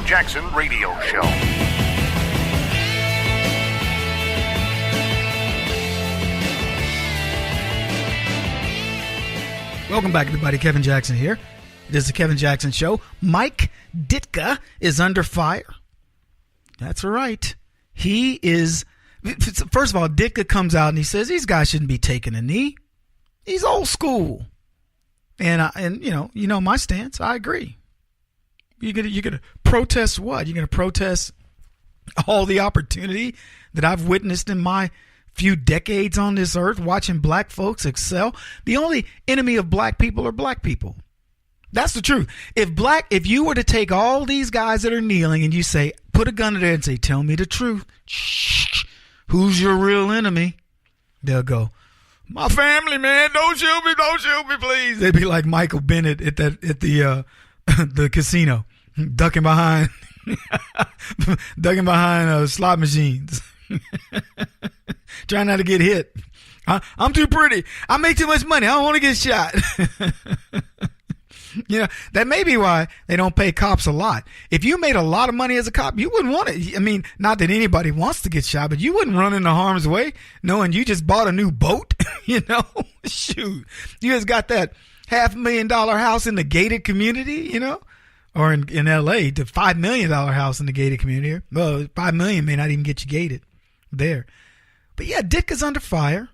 Jackson Radio Show. Welcome back, everybody. Kevin Jackson here. It is the Kevin Jackson Show. Mike Ditka is under fire. That's right. He is. First of all, Ditka comes out and he says these guys shouldn't be taking a knee. He's old school, and you know my stance. I agree. You're gonna protest what? You're gonna protest all the opportunity that I've witnessed in my few decades on this earth, watching black folks excel. The only enemy of black people are black people. That's the truth. If you were to take all these guys that are kneeling and you say, put a gun to there and say, tell me the truth. Shh. Who's your real enemy? They'll go, my family, man. Don't shoot me, please. They'd be like Michael Bennett at the casino, ducking behind slot machines. Trying not to get hit. I'm too pretty. I make too much money. I don't want to get shot. That may be why they don't pay cops a lot. If you made a lot of money as a cop, you wouldn't want it. I mean, not that anybody wants to get shot, but you wouldn't run into harm's way knowing you just bought a new boat. Shoot. You just got that $500,000 house in the gated community, or in LA, the $5 million house in the gated community. Well, $5 million may not even get you gated there. But yeah, Ditka's under fire.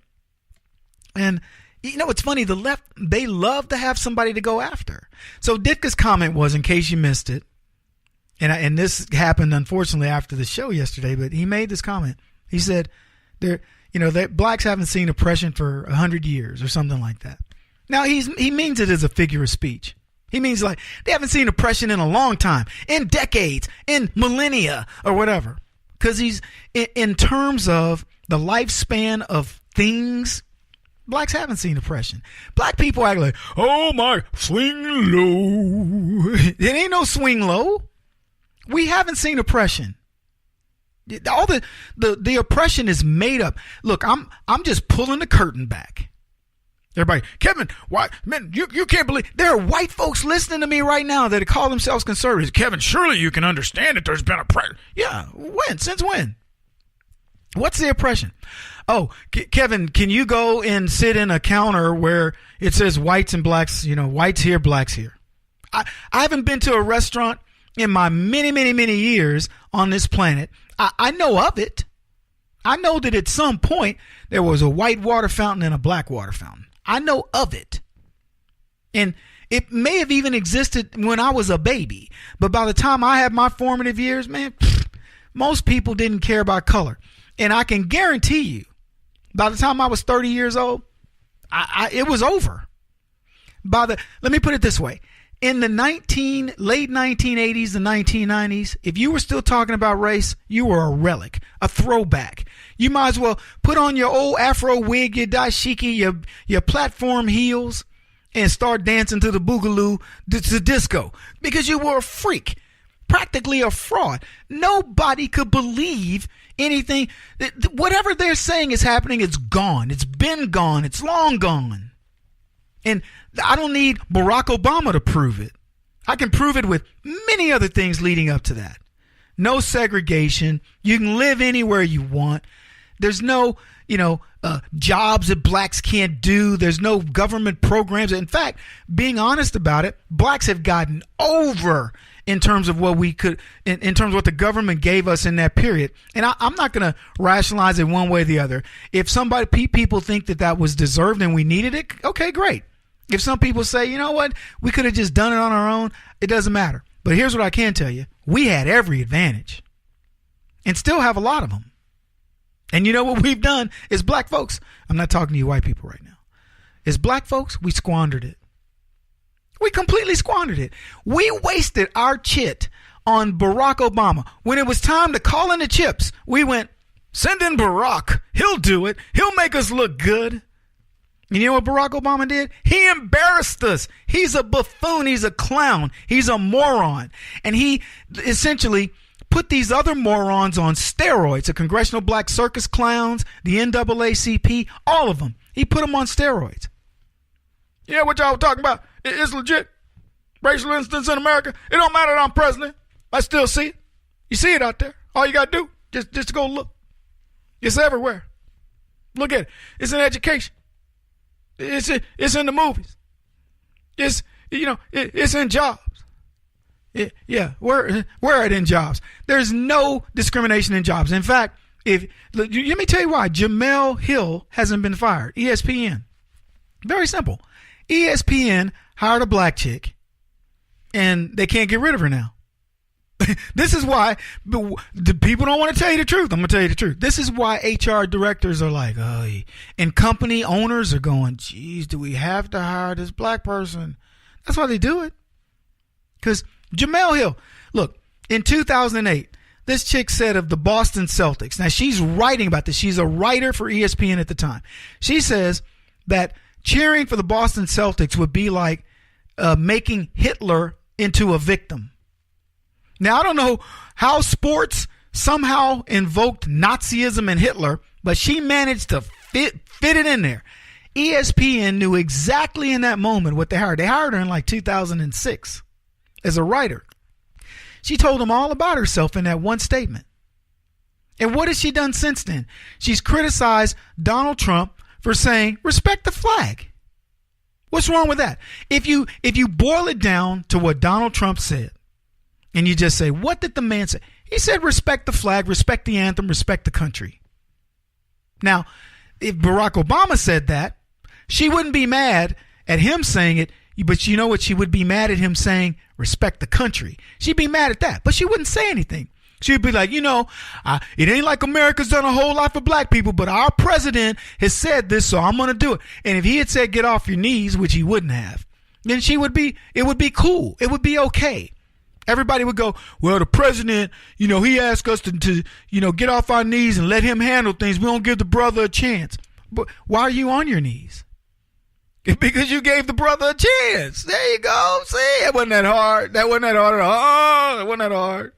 And it's funny, the left, they love to have somebody to go after. So Ditka's comment was, in case you missed it, and this happened unfortunately after the show yesterday, but he made this comment. He said, that blacks haven't seen oppression for 100 years or something like that. Now he means it as a figure of speech. He means like they haven't seen oppression in a long time, in decades, in millennia or whatever. Because he's in terms of the lifespan of things, blacks haven't seen oppression. Black people act like, oh my, swing low. It ain't no swing low. We haven't seen oppression. All the oppression is made up. Look, I'm just pulling the curtain back. Everybody, Kevin, why, man, you can't believe there are white folks listening to me right now that call themselves conservatives. Kevin, surely you can understand that there's been oppression. Yeah, when? Since when? What's the oppression? Oh, Kevin, can you go and sit in a counter where it says whites and blacks, whites here, blacks here? I haven't been to a restaurant in my many, many, many years on this planet. I know of it. I know that at some point there was a white water fountain and a black water fountain. I know of it. And it may have even existed when I was a baby. But by the time I had my formative years, man, most people didn't care about color. And I can guarantee you, by the time I was 30 years old, it was over. Let me put it this way. In the late 1980s, the 1990s, if you were still talking about race, you were a relic, a throwback. You might as well put on your old afro wig, your dashiki, your platform heels, and start dancing to the boogaloo, to disco, because you were a freak, practically a fraud. Nobody could believe anything. Whatever they're saying is happening, it's gone. It's been gone. It's long gone. And I don't need Barack Obama to prove it. I can prove it with many other things leading up to that. No segregation. You can live anywhere you want. There's no, jobs that blacks can't do. There's no government programs. In fact, being honest about it, blacks have gotten over in terms of what we could, in terms of what the government gave us in that period. And I'm not going to rationalize it one way or the other. If people think that was deserved and we needed it, okay, great. If some people say, you know what, we could have just done it on our own, it doesn't matter. But here's what I can tell you. We had every advantage and still have a lot of them. And you know what we've done as black folks? I'm not talking to you white people right now. As black folks, we squandered it. We completely squandered it. We wasted our chit on Barack Obama. When it was time to call in the chips, we went, send in Barack. He'll do it. He'll make us look good. And you know what Barack Obama did? He embarrassed us. He's a buffoon. He's a clown. He's a moron. And he essentially put these other morons on steroids, the Congressional Black Circus Clowns, the NAACP, all of them. He put them on steroids. Yeah, what y'all talking about? It's legit. Racial incidents in America. It don't matter that I'm president. I still see it. You see it out there. All you got to do, just go look. It's everywhere. Look at it. It's in education. It's in the movies. It's in jobs. Where are it in jobs? There's no discrimination in jobs. In fact, let me tell you why Jemele Hill hasn't been fired. ESPN. Very simple. ESPN hired a black chick, and they can't get rid of her now. This is why the people don't want to tell you the truth. I'm going to tell you the truth. This is why HR directors are like, oh, and company owners are going, geez, do we have to hire this black person? That's why they do it. Because Jemele Hill, look, in 2008, this chick said of the Boston Celtics, now she's writing about this. She's a writer for ESPN at the time. She says that cheering for the Boston Celtics would be like making Hitler into a victim. Now, I don't know how sports somehow invoked Nazism and Hitler, but she managed to fit it in there. ESPN knew exactly in that moment what they hired. They hired her in like 2006 as a writer. She told them all about herself in that one statement. And what has she done since then? She's criticized Donald Trump for saying, respect the flag. What's wrong with that? If you boil it down to what Donald Trump said, and you just say, what did the man say? He said, respect the flag, respect the anthem, respect the country. Now, if Barack Obama said that, she wouldn't be mad at him saying it, but you know what? She would be mad at him saying, respect the country. She'd be mad at that, but she wouldn't say anything. She'd be like, it ain't like America's done a whole lot for black people, but our president has said this, so I'm going to do it. And if he had said, get off your knees, which he wouldn't have, then it would be cool. It would be okay. Everybody would go, well, the president, he asked us to get off our knees and let him handle things. We don't give the brother a chance. But why are you on your knees? Because you gave the brother a chance. There you go. See, it wasn't that hard. That wasn't that hard at all. It wasn't that hard.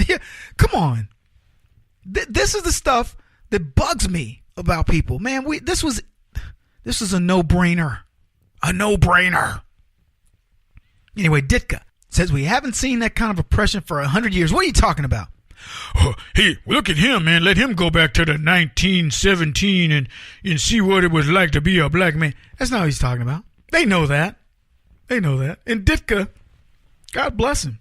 Yeah, come on. This is the stuff that bugs me about people. Man, this was a no-brainer. A no-brainer. Anyway, Ditka says we haven't seen that kind of oppression for 100 years. What are you talking about? Hey, look at him, man. Let him go back to the 1917 and see what it was like to be a black man. That's not what he's talking about. They know that. And Ditka, God bless him.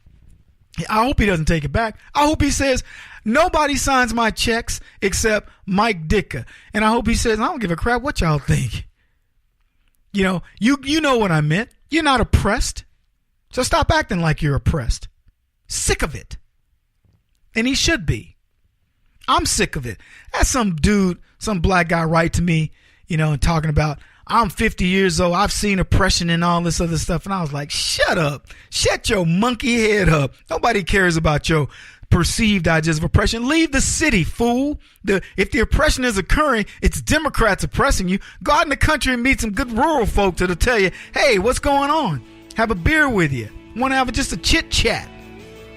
I hope he doesn't take it back. I hope he says, nobody signs my checks except Mike Ditka. And I hope he says, I don't give a crap what y'all think. You know what I meant. You're not oppressed. So stop acting like you're oppressed. Sick of it. And he should be. I'm sick of it. That's some dude, some black guy write to me, and talking about, I'm 50 years old. I've seen oppression and all this other stuff. And I was like, shut up. Shut your monkey head up. Nobody cares about your perceived ideas of oppression. Leave the city, fool. If the oppression is occurring, it's Democrats oppressing you. Go out in the country and meet some good rural folk that'll tell you, hey, what's going on? Have a beer with you. Want to have just a chit chat.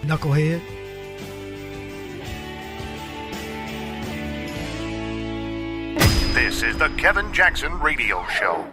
Knucklehead. This is the Kevin Jackson Radio Show.